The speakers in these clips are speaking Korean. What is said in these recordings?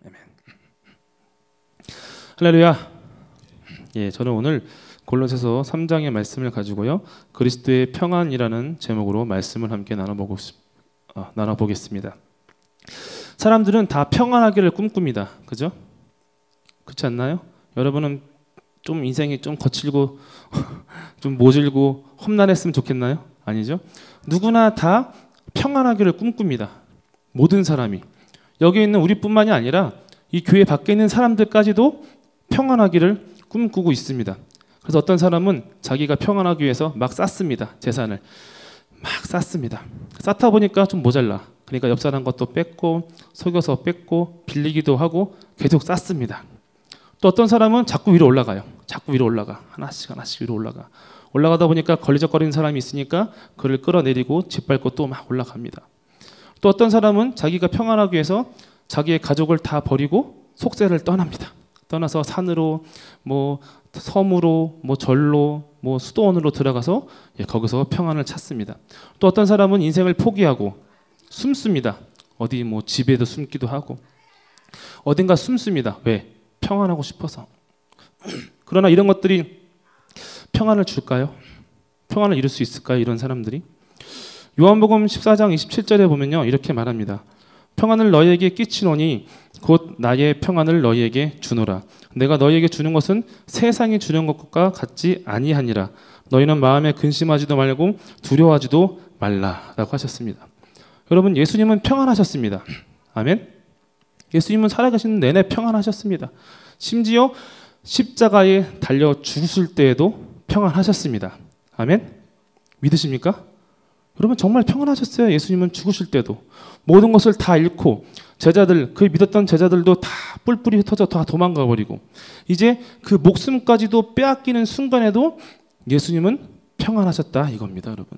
아멘. 할렐루야. 예, 저는 오늘 골로새서 3장의 말씀을 가지고요, 그리스도의 평안이라는 제목으로 말씀을 함께 나눠보겠습니다. 사람들은 다 평안하기를 꿈꿉니다. 그죠? 그렇지 않나요? 여러분은 좀 인생이 좀 거칠고 좀 모질고 험난했으면 좋겠나요? 아니죠? 누구나 다 평안하기를 꿈꿉니다. 모든 사람이. 여기 있는 우리뿐만이 아니라 이 교회 밖에 있는 사람들까지도 평안하기를 꿈꾸고 있습니다. 그래서 어떤 사람은 자기가 평안하기 위해서 막 쌓습니다. 재산을 막 쌓습니다. 쌓다 보니까 좀 모자라. 그러니까 옆 사람 것도 뺏고 속여서 뺏고 빌리기도 하고 계속 쌓습니다. 또 어떤 사람은 자꾸 위로 올라가요. 자꾸 위로 올라가. 하나씩 위로 올라가. 올라가다 보니까 걸리적거리는 사람이 있으니까 그를 끌어내리고 짓밟고 또 막 올라갑니다. 또 어떤 사람은 자기가 평안하기 위해서 자기의 가족을 다 버리고 속세를 떠납니다. 떠나서 산으로, 섬으로, 절로, 수도원으로 들어가서 거기서 평안을 찾습니다. 또 어떤 사람은 인생을 포기하고 숨습니다. 어디 집에도 숨기도 하고 어딘가 숨습니다. 왜? 평안하고 싶어서. 그러나 이런 것들이 평안을 줄까요? 평안을 이룰 수 있을까요? 이런 사람들이? 요한복음 14장 27절에 보면요, 이렇게 말합니다. 평안을 너희에게 끼치노니 곧 나의 평안을 너희에게 주노라. 내가 너희에게 주는 것은 세상이 주는 것과 같지 아니하니라. 너희는 마음에 근심하지도 말고 두려워하지도 말라라고 하셨습니다. 여러분, 예수님은 평안하셨습니다. 아멘. 예수님은 살아가시는 내내 평안하셨습니다. 심지어 십자가에 달려 죽으실 때에도 평안하셨습니다. 아멘. 믿으십니까? 여러분, 정말 평안하셨어요. 예수님은 죽으실 때도 모든 것을 다 잃고 제자들, 그 믿었던 제자들도 다 뿔뿔이 흩어져 다 도망가 버리고 이제 그 목숨까지도 빼앗기는 순간에도 예수님은 평안하셨다 이겁니다, 여러분.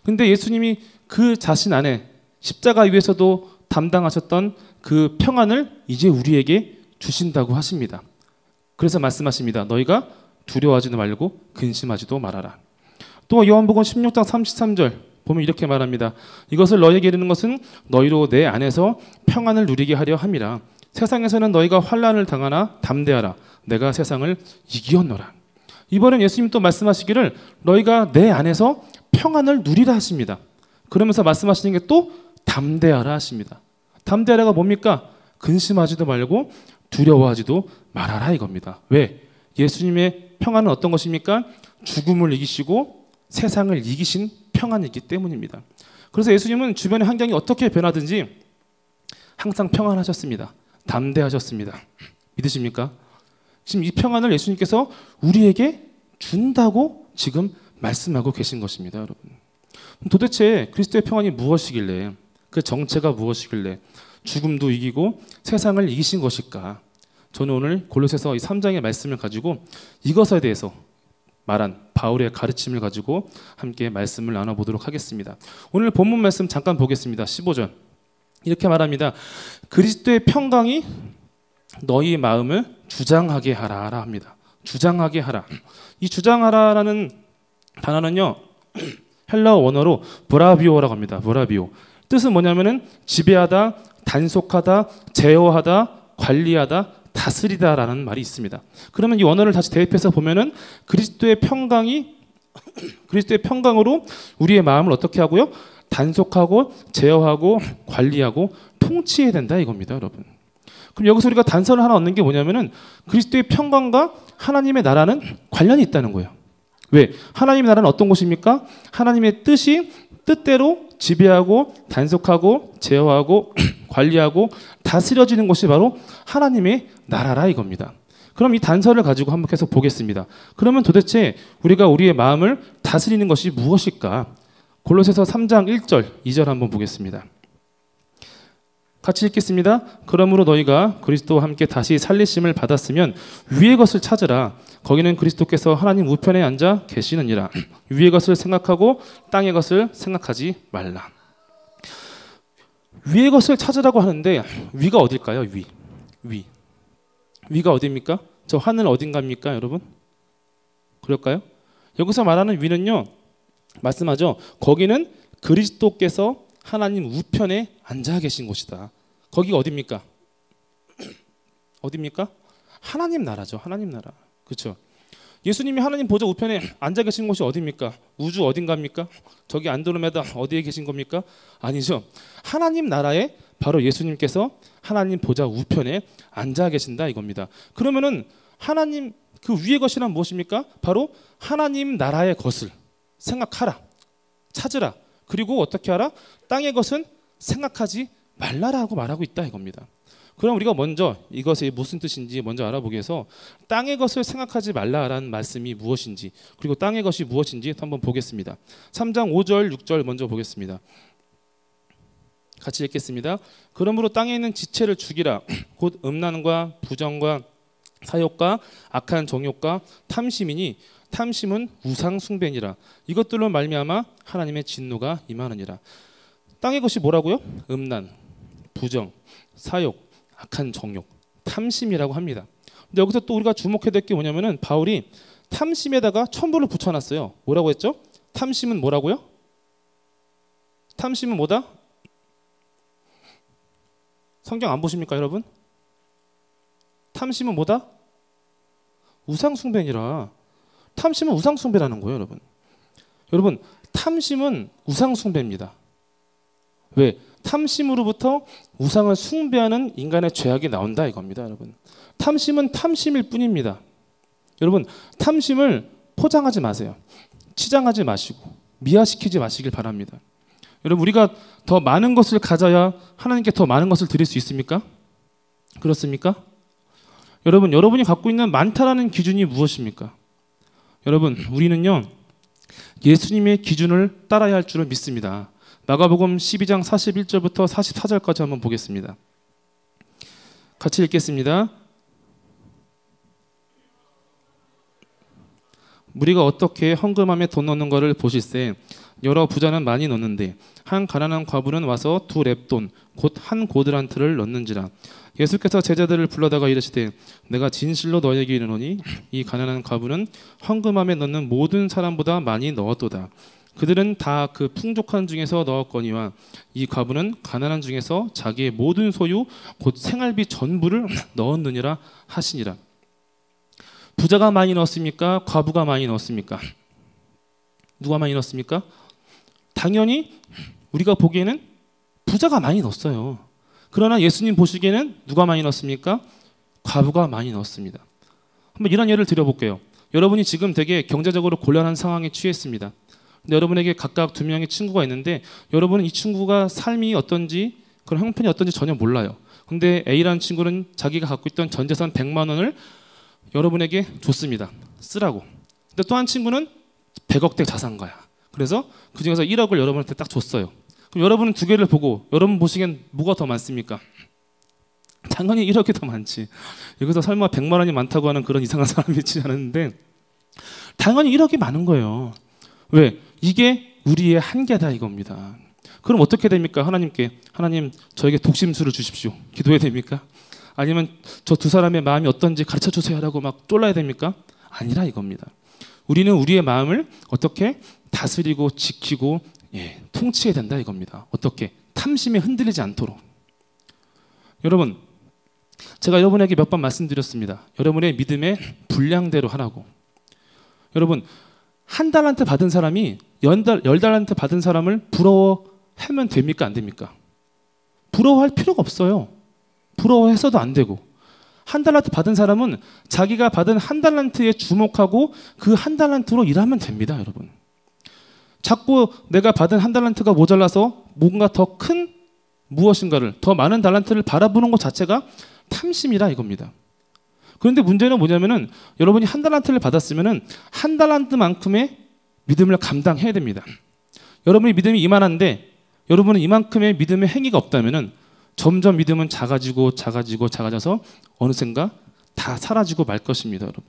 근데 예수님이 그 자신 안에 십자가 위에서도 담당하셨던 그 평안을 이제 우리에게 주신다고 하십니다. 그래서 말씀하십니다. 너희가 두려워하지도 말고 근심하지도 말아라. 또 요한복음 16장 33절 보면 이렇게 말합니다. 이것을 너희에게 이르는 것은 너희로 내 안에서 평안을 누리게 하려 함이라. 세상에서는 너희가 환난을 당하나 담대하라. 내가 세상을 이기었노라. 이번엔 예수님 또 말씀하시기를 너희가 내 안에서 평안을 누리라 하십니다. 그러면서 말씀하시는 게 또 담대하라 하십니다. 담대하라가 뭡니까? 근심하지도 말고 두려워하지도 말아라 이겁니다. 왜? 예수님의 평안은 어떤 것입니까? 죽음을 이기시고 세상을 이기신 평안이기 때문입니다. 그래서 예수님은 주변의 환경이 어떻게 변하든지 항상 평안하셨습니다. 담대하셨습니다. 믿으십니까? 지금 이 평안을 예수님께서 우리에게 준다고 지금 말씀하고 계신 것입니다, 여러분. 도대체 그리스도의 평안이 무엇이길래, 그 정체가 무엇이길래 죽음도 이기고 세상을 이기신 것일까? 저는 오늘 골로새서 이 3장의 말씀을 가지고 이것에 대해서 말한 바울의 가르침을 가지고 함께 말씀을 나눠보도록 하겠습니다. 오늘 본문 말씀 잠깐 보겠습니다. 15절 이렇게 말합니다. 그리스도의 평강이 너희 마음을 주장하게 하라 합니다. 주장하게 하라. 이 주장하라라는 단어는요, 헬라어 원어로 브라비오라고 합니다. 브라비오. 뜻은 뭐냐면은 지배하다, 단속하다, 제어하다, 관리하다, 다스리다라는 말이 있습니다. 그러면 이 원어를 다시 대입해서 보면은 그리스도의 평강으로 우리의 마음을 어떻게 하고요? 단속하고 제어하고 관리하고 통치해야 된다 이겁니다, 여러분. 그럼 여기서 우리가 단서를 하나 얻는 게 뭐냐면은 그리스도의 평강과 하나님의 나라는 관련이 있다는 거예요. 왜? 하나님의 나라는 어떤 곳입니까? 하나님의 뜻대로 지배하고 단속하고 제어하고 관리하고 다스려지는 곳이 바로 하나님의 나라라 이겁니다. 그럼 이 단서를 가지고 한번 계속 보겠습니다. 그러면 도대체 우리가 우리의 마음을 다스리는 것이 무엇일까? 골로새서 3장 1절, 2절 한번 보겠습니다. 같이 읽겠습니다. 그러므로 너희가 그리스도와 함께 다시 살리심을 받았으면 위의 것을 찾으라. 거기는 그리스도께서 하나님 우편에 앉아 계시느니라. 위의 것을 생각하고 땅의 것을 생각하지 말라. 위의 것을 찾으라고 하는데 위가 어딜까요? 위가 어디입니까? 저 하늘 어딘가입니까, 여러분? 그럴까요? 여기서 말하는 위는요, 말씀하죠. 거기는 그리스도께서 하나님 우편에 앉아 계신 곳이다. 거기가 어디입니까? 어디입니까? 하나님 나라죠. 하나님 나라. 그렇죠? 예수님이 하나님 보좌 우편에 앉아 계신 곳이 어디입니까? 우주 어딘가입니까? 저기 안드로메다 어디에 계신 겁니까? 아니죠. 하나님 나라에 바로 예수님께서 하나님 보좌 우편에 앉아 계신다 이겁니다. 그러면은 하나님 그 위의 것이란 무엇입니까? 바로 하나님 나라의 것을 생각하라. 찾으라. 그리고 어떻게 하라? 땅의 것은 생각하지 말라라고 말하고 있다 이겁니다. 그럼 우리가 먼저 이것이 무슨 뜻인지 먼저 알아보기 위해서 땅의 것을 생각하지 말라라는 말씀이 무엇인지 그리고 땅의 것이 무엇인지 한번 보겠습니다. 3장 5절 6절 먼저 보겠습니다. 같이 읽겠습니다. 그러므로 땅에 있는 지체를 죽이라. 곧 음란과 부정과 사욕과 악한 정욕과 탐심이니 탐심은 우상 숭배니라. 이것들로 말미암아 하나님의 진노가 임하느니라. 땅의 것이 뭐라고요? 음란, 부정, 사욕, 악한 정욕, 탐심이라고 합니다. 근데 여기서 또 우리가 주목해야 될 게 뭐냐면은 바울이 탐심에다가 첨부를 붙여놨어요. 뭐라고 했죠? 탐심은 뭐라고요? 탐심은 뭐다? 성경 안 보십니까 여러분? 탐심은 뭐다? 우상숭배니라. 탐심은 우상숭배라는 거예요 여러분. 여러분 탐심은 우상숭배입니다. 왜? 탐심으로부터 우상을 숭배하는 인간의 죄악이 나온다 이겁니다 여러분. 탐심은 탐심일 뿐입니다. 여러분 탐심을 포장하지 마세요. 치장하지 마시고 미화시키지 마시길 바랍니다. 여러분 우리가 더 많은 것을 가져야 하나님께 더 많은 것을 드릴 수 있습니까? 그렇습니까? 여러분 여러분이 갖고 있는 많다라는 기준이 무엇입니까? 여러분 우리는요 예수님의 기준을 따라야 할 줄을 믿습니다. 마가복음 12장 41절부터 44절까지 한번 보겠습니다. 같이 읽겠습니다. 무리가 어떻게 헌금함에 돈 넣는 것을 보실세. 여러 부자는 많이 넣는데 한 가난한 과부는 와서 2렙돈 곧 한 고드란트를 넣는지라. 예수께서 제자들을 불러다가 이르시되 내가 진실로 너희에게 이르노니 이 가난한 과부는 헌금함에 넣는 모든 사람보다 많이 넣었도다. 그들은 다 그 풍족한 중에서 넣었거니와 이 과부는 가난한 중에서 자기의 모든 소유 곧 생활비 전부를 넣었느니라 하시니라. 부자가 많이 넣었습니까? 과부가 많이 넣었습니까? 누가 많이 넣었습니까? 당연히 우리가 보기에는 부자가 많이 넣었어요. 그러나 예수님 보시기에는 누가 많이 넣었습니까? 과부가 많이 넣었습니다. 한번 이런 예를 들어볼게요. 여러분이 지금 되게 경제적으로 곤란한 상황에 취했습니다. 근데 여러분에게 각각 2명의 친구가 있는데 여러분은 이 친구가 삶이 어떤지 그런 형편이 어떤지 전혀 몰라요. 근데 A라는 친구는 자기가 갖고 있던 전 재산 100만 원을 여러분에게 줬습니다. 쓰라고. 근데 또 한 친구는 100억대 자산가야. 그래서 그중에서 1억을 여러분한테 딱 줬어요. 그럼 여러분은 두 개를 보고 여러분 보시기엔 뭐가 더 많습니까? 당연히 1억이 더 많지. 여기서 설마 100만 원이 많다고 하는 그런 이상한 사람이 있지 않은데 당연히 1억이 많은 거예요. 왜? 이게 우리의 한계다 이겁니다. 그럼 어떻게 됩니까? 하나님께 하나님 저에게 독심술을 주십시오. 기도해야 됩니까? 아니면 저 두 사람의 마음이 어떤지 가르쳐 주세요라고 막 쫄라야 됩니까? 아니라 이겁니다. 우리는 우리의 마음을 어떻게 다스리고 지키고 통치해야 된다 이겁니다. 어떻게? 탐심에 흔들리지 않도록. 여러분 제가 여러분에게 몇 번 말씀드렸습니다. 여러분의 믿음의 분량대로 하라고. 여러분 1달란트 받은 사람이 10달란트 받은 사람을 부러워하면 됩니까? 안 됩니까? 부러워할 필요가 없어요. 부러워해서도 안 되고 1달란트 받은 사람은 자기가 받은 1달란트에 주목하고 그 1달란트로 일하면 됩니다. 여러분 자꾸 내가 받은 1달란트가 모자라서 뭔가 더 큰 무엇인가를 더 많은 달란트를 바라보는 것 자체가 탐심이라 이겁니다. 그런데 문제는 뭐냐면은 여러분이 1달란트를 받았으면은 1달란트만큼의 믿음을 감당해야 됩니다. 여러분의 믿음이 이만한데 여러분은 이만큼의 믿음의 행위가 없다면은 점점 믿음은 작아져서 어느샌가 다 사라지고 말 것입니다. 여러분.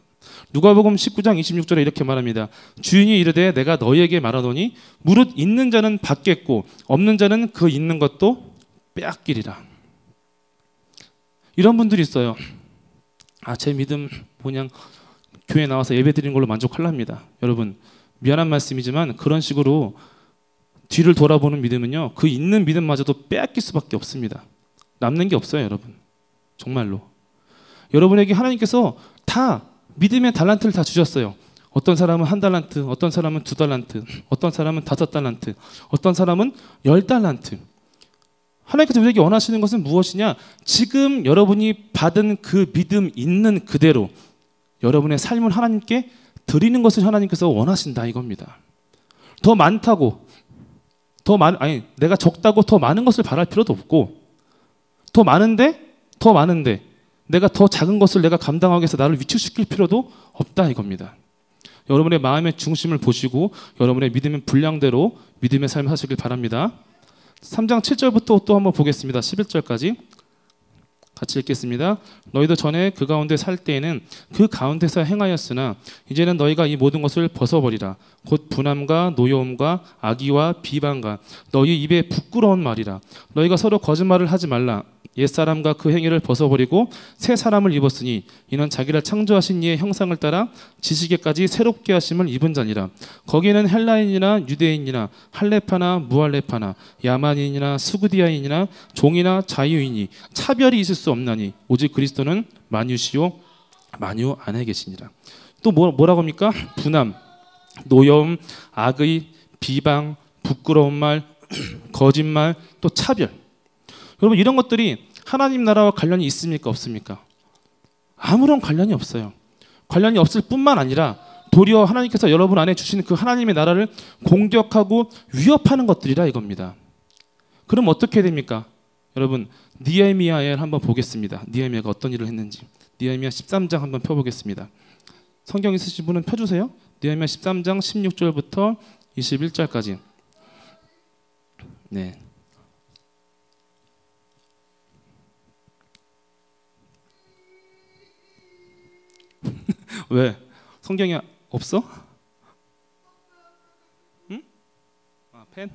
누가복음 19장 26절에 이렇게 말합니다. 주인이 이르되 내가 너희에게 말하노니 무릇 있는 자는 받겠고 없는 자는 그 있는 것도 빼앗기리라. 이런 분들이 있어요. 제 믿음 그냥 교회 나와서 예배 드리는 걸로 만족하랍니다. 여러분 미안한 말씀이지만 그런 식으로 뒤를 돌아보는 믿음은요 그 있는 믿음마저도 빼앗길 수밖에 없습니다. 남는 게 없어요 여러분. 정말로. 여러분에게 하나님께서 다 믿음의 달란트를 다 주셨어요. 어떤 사람은 1달란트, 어떤 사람은 2달란트, 어떤 사람은 5달란트, 어떤 사람은 10달란트. 하나님께서 우리에게 원하시는 것은 무엇이냐? 지금 여러분이 받은 그 믿음 있는 그대로 여러분의 삶을 하나님께 드리는 것을 하나님께서 원하신다 이겁니다. 더 많다고 내가 적다고 더 많은 것을 바랄 필요도 없고, 더 많은데 내가 더 작은 것을 내가 감당하기 위해서 나를 위축시킬 필요도 없다 이겁니다. 여러분의 마음의 중심을 보시고 여러분의 믿음의 분량대로 믿음의 삶을 하시길 바랍니다. 3장 7절부터 또 한번 보겠습니다. 11절까지 같이 읽겠습니다. 너희도 전에 그 가운데 살 때에는 그 가운데서 행하였으나 이제는 너희가 이 모든 것을 벗어버리라. 곧 분함과 노여움과 악의와 비방과 너희 입에 부끄러운 말이라. 너희가 서로 거짓말을 하지 말라. 옛사람과 그 행위를 벗어버리고 새 사람을 입었으니 이는 자기를 창조하신 이의 형상을 따라 지식에까지 새롭게 하심을 입은 자니라. 거기에는 헬라인이나 유대인이나 할레파나 무할레파나 야만인이나 수구디아인이나 종이나 자유인이 차별이 있을 수 없나니 오직 그리스도는 만유시요 만유 안에 계시니라. 또 뭐라고 합니까? 분함, 노여움, 악의, 비방, 부끄러운 말, 거짓말, 또 차별. 여러분, 이런 것들이 하나님 나라와 관련이 있습니까? 없습니까? 아무런 관련이 없어요. 관련이 없을 뿐만 아니라 도리어 하나님께서 여러분 안에 주신 그 하나님의 나라를 공격하고 위협하는 것들이라 이겁니다. 그럼 어떻게 됩니까? 여러분, 느헤미야를 한번 보겠습니다. 느헤미야가 어떤 일을 했는지. 느헤미야 13장 한번 펴보겠습니다. 성경 있으신 분은 펴주세요. 느헤미야 13장 16절부터 21절까지. 네. 왜? 성경이 없어? 응? 펜?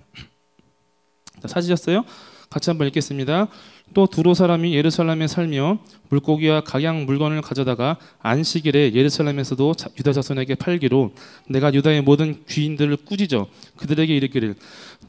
자, 찾으셨어요? 같이 한번 읽겠습니다. 또 두로 사람이 예루살렘에 살며 물고기와 각양 물건을 가져다가 안식일에 예루살렘에서도 유다 자손에게 팔기로 내가 유다의 모든 귀인들을 꾸짖어 그들에게 이르기를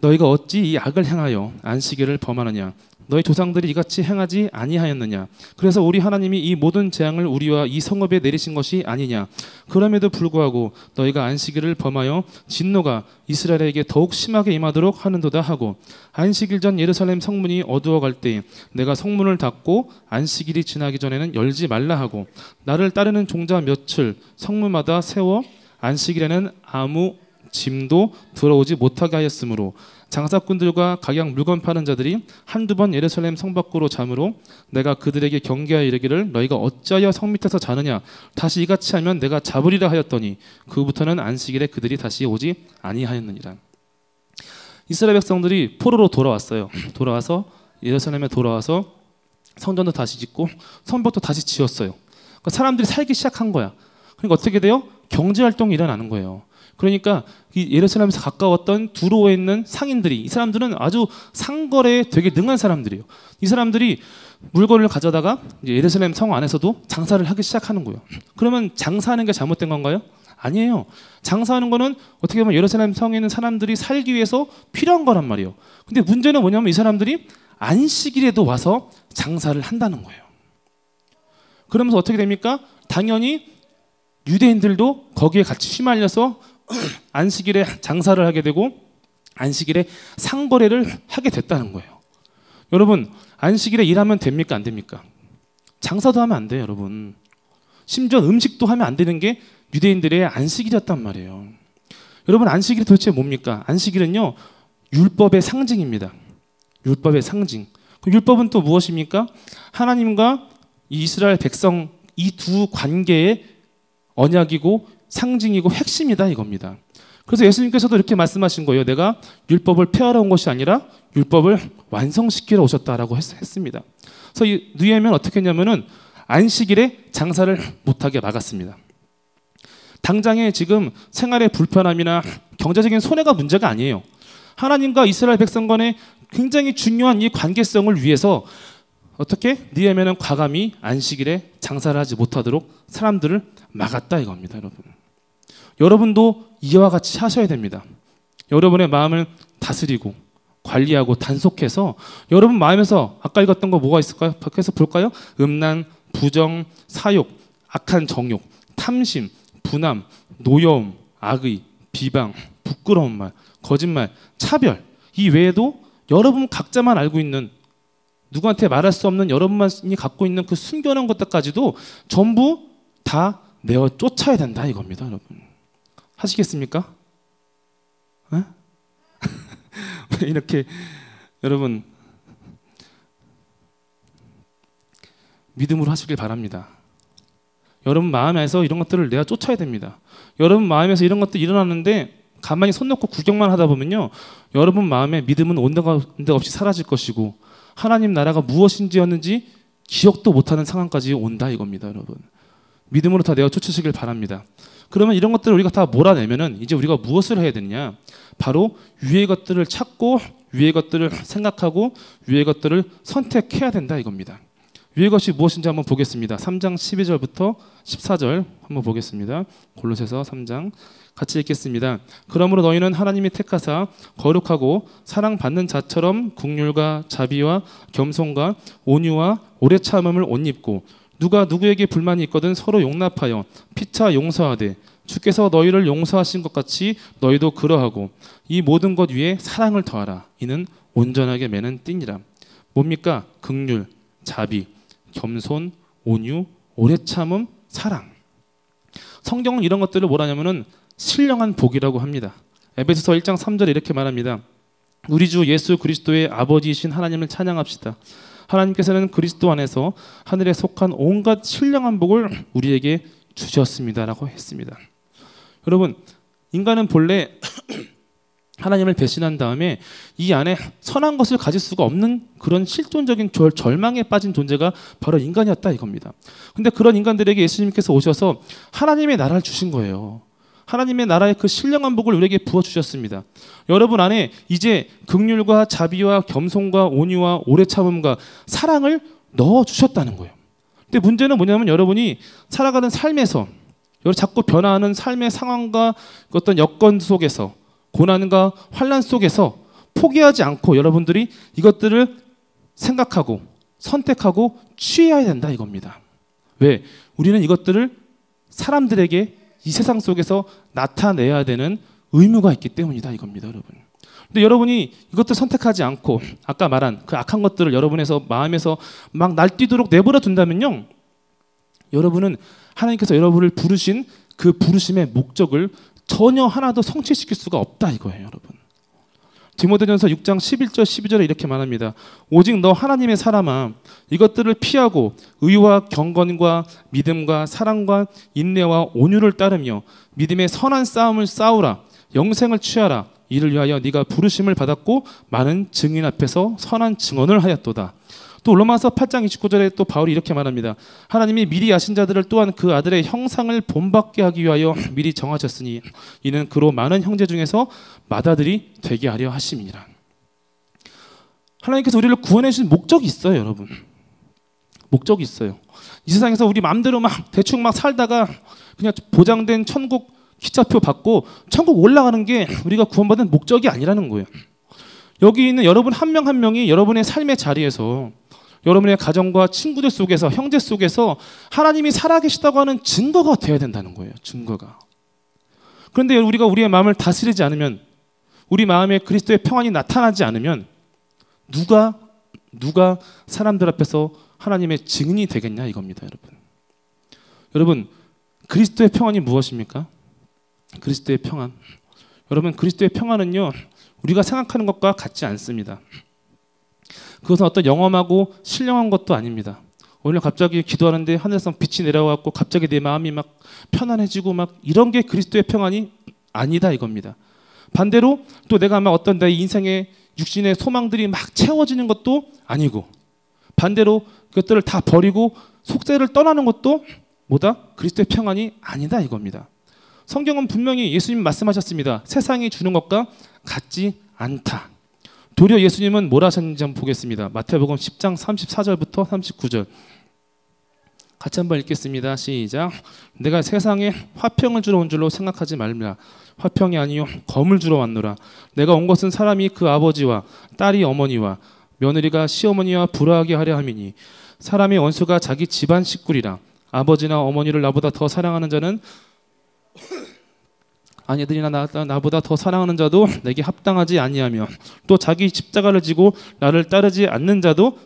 너희가 어찌 이 악을 행하여 안식일을 범하느냐? 너희 조상들이 이같이 행하지 아니하였느냐? 그래서 우리 하나님이 이 모든 재앙을 우리와 이 성읍에 내리신 것이 아니냐? 그럼에도 불구하고 너희가 안식일을 범하여 진노가 이스라엘에게 더욱 심하게 임하도록 하는도다 하고 안식일 전 예루살렘 성문이 어두워갈 때 내가 성문을 닫고 안식일이 지나기 전에는 열지 말라 하고 나를 따르는 종자 며칠 성문마다 세워 안식일에는 아무 짐도 들어오지 못하게 하였으므로 장사꾼들과 각양 물건 파는 자들이 한두 번 예루살렘 성 밖으로 잠으로 내가 그들에게 경계하여 이르기를 너희가 어찌하여 성 밑에서 자느냐 다시 이같이 하면 내가 잡으리라 하였더니 그부터는 안식일에 그들이 다시 오지 아니하였느니라. 이스라엘 백성들이 포로로 돌아왔어요. 돌아와서 예루살렘에 돌아와서 성전도 다시 짓고 성벽도 다시 지었어요. 그러니까 사람들이 살기 시작한 거야. 그러니까 어떻게 돼요? 경제 활동이 일어나는 거예요. 그러니까 이 예루살렘에서 가까웠던 두로에 있는 상인들이, 이 사람들은 아주 상거래에 되게 능한 사람들이에요. 이 사람들이 물건을 가져다가 이제 예루살렘 성 안에서도 장사를 하기 시작하는 거예요. 그러면 장사하는 게 잘못된 건가요? 아니에요. 장사하는 거는 어떻게 보면 예루살렘 성에 있는 사람들이 살기 위해서 필요한 거란 말이에요. 근데 문제는 뭐냐면 이 사람들이 안식일에도 와서 장사를 한다는 거예요. 그러면서 어떻게 됩니까? 당연히 유대인들도 거기에 같이 휘말려서 안식일에 장사를 하게 되고 안식일에 상거래를 하게 됐다는 거예요. 여러분, 안식일에 일하면 됩니까? 안 됩니까? 장사도 하면 안 돼요, 여러분. 심지어 음식도 하면 안 되는 게 유대인들의 안식일이었단 말이에요. 여러분, 안식일이 도대체 뭡니까? 안식일은요, 율법의 상징입니다. 율법의 상징. 그 율법은 또 무엇입니까? 하나님과 이스라엘 백성 이 두 관계의 언약이고 상징이고 핵심이다 이겁니다. 그래서 예수님께서도 이렇게 말씀하신 거예요. 내가 율법을 폐하러 온 것이 아니라 율법을 완성시키러 오셨다라고 했습니다. 그래서 이 느헤미야는 어떻게 했냐면은 안식일에 장사를 못하게 막았습니다. 당장에 지금 생활의 불편함이나 경제적인 손해가 문제가 아니에요. 하나님과 이스라엘 백성 간의 굉장히 중요한 이 관계성을 위해서 어떻게 느헤미야는 과감히 안식일에 장사를 하지 못하도록 사람들을 막았다 이겁니다, 여러분. 여러분도 이와 같이 하셔야 됩니다. 여러분의 마음을 다스리고 관리하고 단속해서 여러분 마음에서 아까 읽었던 거 뭐가 있을까요? 밖에서 볼까요? 음란, 부정, 사욕, 악한 정욕, 탐심, 분함, 노여움, 악의, 비방, 부끄러운 말, 거짓말, 차별, 이 외에도 여러분 각자만 알고 있는, 누구한테 말할 수 없는 여러분만이 갖고 있는 그 숨겨놓은 것들까지도 전부 다 내어 쫓아야 된다 이겁니다. 여러분 하시겠습니까? 이렇게 여러분 믿음으로 하시길 바랍니다. 여러분 마음에서 이런 것들을 내가 쫓아야 됩니다. 여러분 마음에서 이런 것들이 일어나는데 가만히 손 놓고 구경만 하다 보면요, 여러분 마음에 믿음은 온데가 없이 사라질 것이고 하나님 나라가 무엇인지였는지 기억도 못하는 상황까지 온다 이겁니다. 여러분 믿음으로 다 내어 쫓으시길 바랍니다. 그러면 이런 것들을 우리가 다 몰아내면은 이제 우리가 무엇을 해야 되느냐? 바로 위의 것들을 찾고 위의 것들을 생각하고 위의 것들을 선택해야 된다 이겁니다. 위의 것이 무엇인지 한번 보겠습니다. 3장 12절부터 14절 한번 보겠습니다. 골로새서 3장 같이 읽겠습니다. 그러므로 너희는 하나님이 택하사 거룩하고 사랑받는 자처럼 긍휼과 자비와 겸손과 온유와 오래 참음을 옷 입고 누가 누구에게 불만이 있거든 서로 용납하여 피차 용서하되 주께서 너희를 용서하신 것 같이 너희도 그러하고 이 모든 것 위에 사랑을 더하라. 이는 온전하게 매는 띠니라. 뭡니까? 긍휼, 자비, 겸손, 온유, 오래 참음, 사랑. 성경은 이런 것들을 뭐라냐면은 신령한 복이라고 합니다. 에베소서 1장 3절에 이렇게 말합니다. 우리 주 예수 그리스도의 아버지이신 하나님을 찬양합시다. 하나님께서는 그리스도 안에서 하늘에 속한 온갖 신령한 복을 우리에게 주셨습니다라고 했습니다. 여러분 인간은 본래 하나님을 배신한 다음에 이 안에 선한 것을 가질 수가 없는 그런 실존적인 절망에 빠진 존재가 바로 인간이었다 이겁니다. 근데 그런 인간들에게 예수님께서 오셔서 하나님의 나라를 주신 거예요. 하나님의 나라의 그 신령한 복을 우리에게 부어주셨습니다. 여러분 안에 이제 긍휼과 자비와 겸손과 온유와 오래 참음과 사랑을 넣어주셨다는 거예요. 근데 문제는 뭐냐면 여러분이 살아가는 삶에서 자꾸 변화하는 삶의 상황과 어떤 여건 속에서 고난과 환난 속에서 포기하지 않고 여러분들이 이것들을 생각하고 선택하고 취해야 된다 이겁니다. 왜? 우리는 이것들을 사람들에게 이 세상 속에서 나타내야 되는 의무가 있기 때문이다 이겁니다, 여러분. 근데 여러분이 이것들 선택하지 않고 아까 말한 그 악한 것들을 여러분에서 마음에서 막 날뛰도록 내버려 둔다면요, 여러분은 하나님께서 여러분을 부르신 그 부르심의 목적을 전혀 하나도 성취시킬 수가 없다 이거예요, 여러분. 디모데전서 6장 11절 12절에 이렇게 말합니다. 오직 너 하나님의 사람아 이것들을 피하고 의와 경건과 믿음과 사랑과 인내와 온유를 따르며 믿음의 선한 싸움을 싸우라. 영생을 취하라. 이를 위하여 네가 부르심을 받았고 많은 증인 앞에서 선한 증언을 하였도다. 또 로마서 8장 29절에 또 바울이 이렇게 말합니다. 하나님이 미리 아신 자들을 또한 그 아들의 형상을 본받게 하기 위하여 미리 정하셨으니 이는 그로 많은 형제 중에서 맏아들이 되게 하려 하심이니라. 하나님께서 우리를 구원해 주신 목적이 있어요, 여러분. 목적이 있어요. 이 세상에서 우리 마음대로 막 대충 막 살다가 그냥 보장된 천국 기차표 받고 천국 올라가는 게 우리가 구원받은 목적이 아니라는 거예요. 여기 있는 여러분 한 명 한 명이 여러분의 삶의 자리에서 여러분의 가정과 친구들 속에서 형제 속에서 하나님이 살아계시다고 하는 증거가 되어야 된다는 거예요. 증거가. 그런데 우리가 우리의 마음을 다스리지 않으면, 우리 마음에 그리스도의 평안이 나타나지 않으면 누가 사람들 앞에서 하나님의 증인이 되겠냐 이겁니다, 여러분. 여러분 그리스도의 평안이 무엇입니까? 그리스도의 평안. 여러분 그리스도의 평안은요 우리가 생각하는 것과 같지 않습니다. 그것은 어떤 영험하고 신령한 것도 아닙니다. 오늘 갑자기 기도하는데 하늘에서 빛이 내려와갖고 갑자기 내 마음이 막 편안해지고 막 이런 게 그리스도의 평안이 아니다 이겁니다. 반대로 또 내가 막 어떤 내 인생의 육신의 소망들이 막 채워지는 것도 아니고, 반대로 그것들을 다 버리고 속세를 떠나는 것도 뭐다? 그리스도의 평안이 아니다 이겁니다. 성경은 분명히 예수님 말씀하셨습니다. 세상이 주는 것과 같지 않다. 도리어 예수님은 뭘 하셨는지 한번 보겠습니다. 마태복음 10장 34절부터 39절 같이 한번 읽겠습니다. 시작. 내가 세상에 화평을 주러 온 줄로 생각하지 말라. 화평이 아니요 검을 주러 왔노라. 내가 온 것은 사람이 그 아버지와 딸이 어머니와 며느리가 시어머니와 불화하게 하려 함이니 사람의 원수가 자기 집안 식구리라. 아버지나 어머니를 나보다 더 사랑하는 자는 아내들이나 나보다 더 사랑하는 자도 내게 합당하지 아니하며 또 자기 십자가를 지고 나를 따르지 않는 자도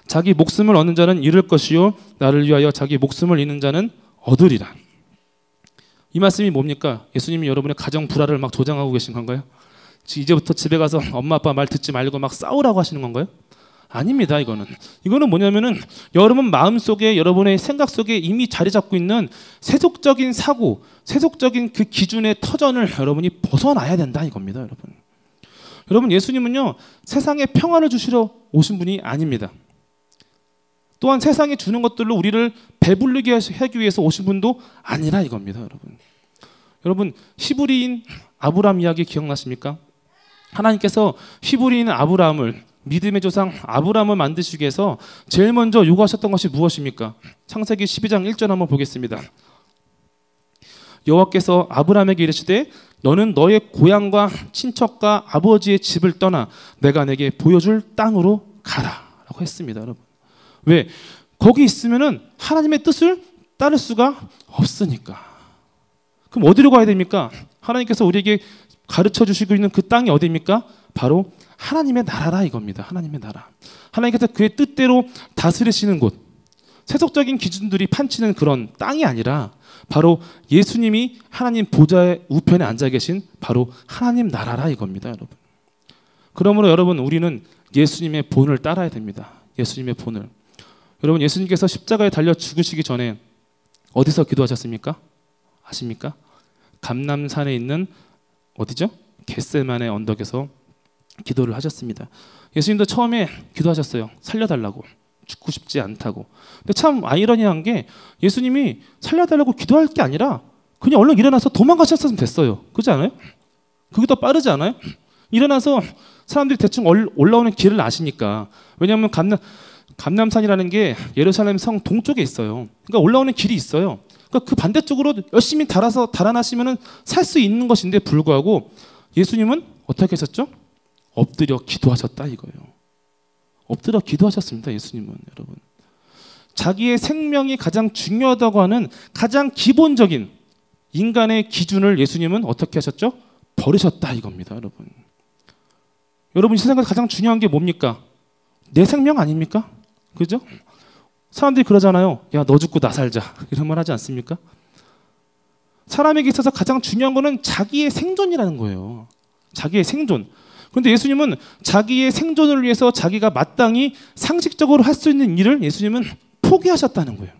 자기 목숨을 얻는 자는 잃을 것이요 나를 위하여 자기 목숨을 잃는 자는 얻으리라. 이 말씀이 뭡니까? 예수님이 여러분의 가정 불화를 막 조장하고 계신 건가요? 이제부터 집에 가서 엄마 아빠 말 듣지 말고 막 싸우라고 하시는 건가요? 아닙니다. 이거는 뭐냐면은 여러분 마음속에, 여러분의 생각 속에 이미 자리 잡고 있는 세속적인 사고, 세속적인 그 기준의 터전을 여러분이 벗어나야 된다 이겁니다. 여러분 예수님은요 세상에 평안을 주시러 오신 분이 아닙니다. 또한 세상에 주는 것들로 우리를 배부르게 하기 위해서 오신 분도 아니라 이겁니다. 여러분 히브리인 아브라함 이야기 기억나십니까? 하나님께서 히브리인 아브라함을, 믿음의 조상 아브라함을 만드시기 위해서 제일 먼저 요구하셨던 것이 무엇입니까? 창세기 12장 1절 한번 보겠습니다. 여호와께서 아브라함에게 이르시되 너는 너의 고향과 친척과 아버지의 집을 떠나 내가 내게 보여줄 땅으로 가라 라고 했습니다. 여러분 왜? 거기 있으면은 하나님의 뜻을 따를 수가 없으니까. 그럼 어디로 가야 됩니까? 하나님께서 우리에게 가르쳐 주시고 있는 그 땅이 어디입니까? 바로 하나님의 나라라 이겁니다. 하나님의 나라. 하나님께서 그의 뜻대로 다스리시는 곳, 세속적인 기준들이 판치는 그런 땅이 아니라 바로 예수님이 하나님 보좌의 우편에 앉아 계신 바로 하나님 나라라 이겁니다. 여러분. 그러므로 여러분 우리는 예수님의 본을 따라야 됩니다. 예수님의 본을. 여러분 예수님께서 십자가에 달려 죽으시기 전에 어디서 기도하셨습니까? 아십니까? 감람산에 있는 어디죠? 겟세마네 언덕에서 기도를 하셨습니다. 예수님도 처음에 기도하셨어요. 살려달라고. 죽고 싶지 않다고. 근데 참 아이러니한 게 예수님이 살려달라고 기도할 게 아니라 그냥 얼른 일어나서 도망가셨으면 됐어요. 그렇지 않아요? 그게 더 빠르지 않아요? 일어나서 사람들이 대충 올라오는 길을 아시니까. 왜냐하면 감람산이라는 게 예루살렘 성 동쪽에 있어요. 그러니까 올라오는 길이 있어요. 그러니까 그 반대쪽으로 열심히 달아나시면 살 수 있는 것인데 불구하고 예수님은 어떻게 하셨죠? 엎드려 기도하셨다 이거예요. 엎드려 기도하셨습니다. 예수님은 여러분. 자기의 생명이 가장 중요하다고 하는 가장 기본적인 인간의 기준을 예수님은 어떻게 하셨죠? 버리셨다 이겁니다. 여러분. 여러분 이 세상에서 가장 중요한 게 뭡니까? 내 생명 아닙니까? 그죠? 사람들이 그러잖아요. 야, 너 죽고 나 살자. 이런 말 하지 않습니까? 사람에게 있어서 가장 중요한 거는 자기의 생존이라는 거예요. 자기의 생존. 그런데 예수님은 자기의 생존을 위해서 자기가 마땅히 상식적으로 할 수 있는 일을 예수님은 포기하셨다는 거예요.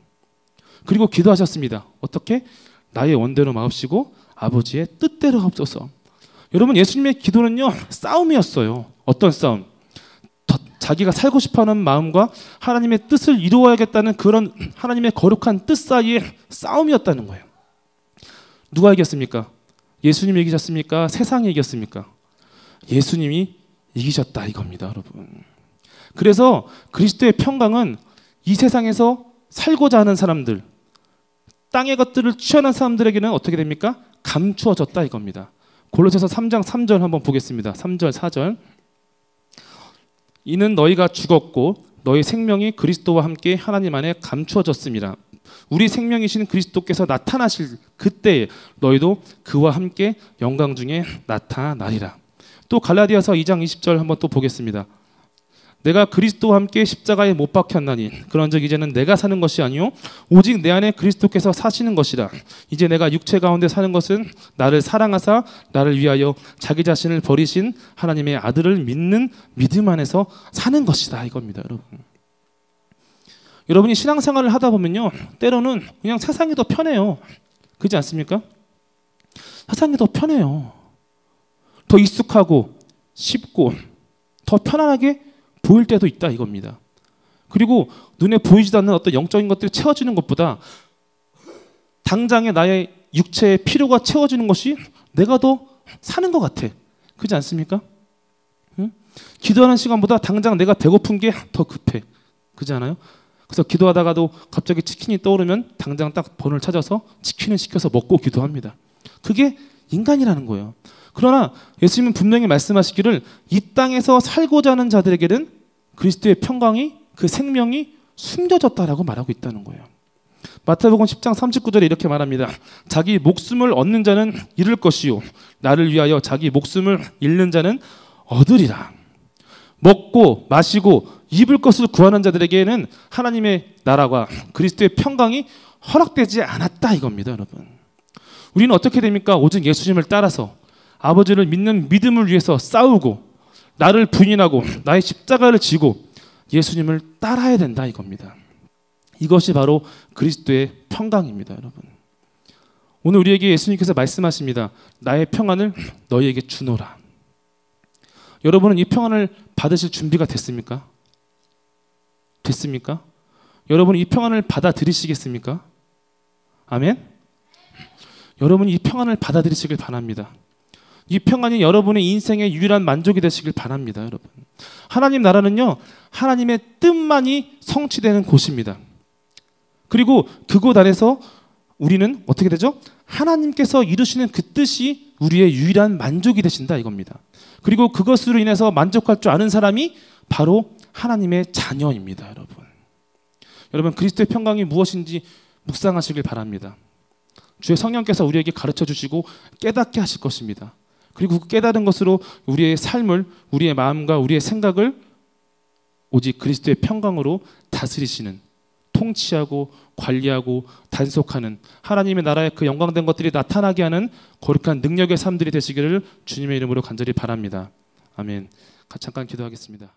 그리고 기도하셨습니다. 어떻게? 나의 원대로 마옵시고 아버지의 뜻대로 하옵소서. 여러분 예수님의 기도는요 싸움이었어요. 어떤 싸움? 자기가 살고 싶어하는 마음과 하나님의 뜻을 이루어야겠다는 그런 하나님의 거룩한 뜻 사이의 싸움이었다는 거예요. 누가 이겼습니까? 예수님이 이기셨습니까? 세상이 이겼습니까? 예수님이 이기셨다 이겁니다, 여러분. 그래서 그리스도의 평강은 이 세상에서 살고자 하는 사람들, 땅의 것들을 취하는 사람들에게는 어떻게 됩니까? 감추어졌다 이겁니다. 골로새서 3장 3절 한번 보겠습니다. 3절 4절. 이는 너희가 죽었고 너희 생명이 그리스도와 함께 하나님 안에 감추어졌습니다. 우리 생명이신 그리스도께서 나타나실 그때에 너희도 그와 함께 영광 중에 나타나리라. 또 갈라디아서 2장 20절 한번 또 보겠습니다. 내가 그리스도와 함께 십자가에 못 박혔나니 그런즉 이제는 내가 사는 것이 아니요 오직 내 안에 그리스도께서 사시는 것이라. 이제 내가 육체 가운데 사는 것은 나를 사랑하사 나를 위하여 자기 자신을 버리신 하나님의 아들을 믿는 믿음 안에서 사는 것이다 이겁니다. 여러분이 신앙생활을 하다 보면요 때로는 그냥 세상이 더 편해요. 그렇지 않습니까? 세상이 더 편해요. 더 익숙하고 쉽고 더 편안하게 보일 때도 있다 이겁니다. 그리고 눈에 보이지도 않는 어떤 영적인 것들이 채워지는 것보다 당장의 나의 육체의 필요가 채워지는 것이 내가 더 사는 것 같아. 그렇지 않습니까? 응? 기도하는 시간보다 당장 내가 배고픈 게 더 급해. 그렇지 않아요? 그래서 기도하다가도 갑자기 치킨이 떠오르면 당장 딱 번호를 찾아서 치킨을 시켜서 먹고 기도합니다. 그게 인간이라는 거예요. 그러나 예수님은 분명히 말씀하시기를 이 땅에서 살고자 하는 자들에게는 그리스도의 평강이 그 생명이 숨겨졌다라고 말하고 있다는 거예요. 마태복음 10장 39절에 이렇게 말합니다. 자기 목숨을 얻는 자는 잃을 것이요 나를 위하여 자기 목숨을 잃는 자는 얻으리라. 먹고 마시고 입을 것을 구하는 자들에게는 하나님의 나라와 그리스도의 평강이 허락되지 않았다 이겁니다. 여러분, 우리는 어떻게 됩니까? 오직 예수님을 따라서 아버지를 믿는 믿음을 위해서 싸우고 나를 부인하고 나의 십자가를 지고 예수님을 따라야 된다 이겁니다. 이것이 바로 그리스도의 평강입니다. 여러분, 오늘 우리에게 예수님께서 말씀하십니다. 나의 평안을 너희에게 주노라. 여러분은 이 평안을 받으실 준비가 됐습니까? 됐습니까? 여러분은 이 평안을 받아들이시겠습니까? 아멘? 여러분이 이 평안을 받아들이시길 바랍니다. 이 평안이 여러분의 인생의 유일한 만족이 되시길 바랍니다. 여러분, 하나님 나라는요, 하나님의 뜻만이 성취되는 곳입니다. 그리고 그곳 안에서 우리는 어떻게 되죠? 하나님께서 이루시는 그 뜻이 우리의 유일한 만족이 되신다 이겁니다. 그리고 그것으로 인해서 만족할 줄 아는 사람이 바로 하나님의 자녀입니다. 여러분 그리스도의 평강이 무엇인지 묵상하시길 바랍니다. 주의 성령께서 우리에게 가르쳐 주시고 깨닫게 하실 것입니다. 그리고 그 깨달은 것으로 우리의 삶을, 우리의 마음과 우리의 생각을 오직 그리스도의 평강으로 다스리시는, 통치하고 관리하고 단속하는 하나님의 나라의 그 영광된 것들이 나타나게 하는 거룩한 능력의 삶들이 되시기를 주님의 이름으로 간절히 바랍니다. 아멘. 같이 잠깐 기도하겠습니다.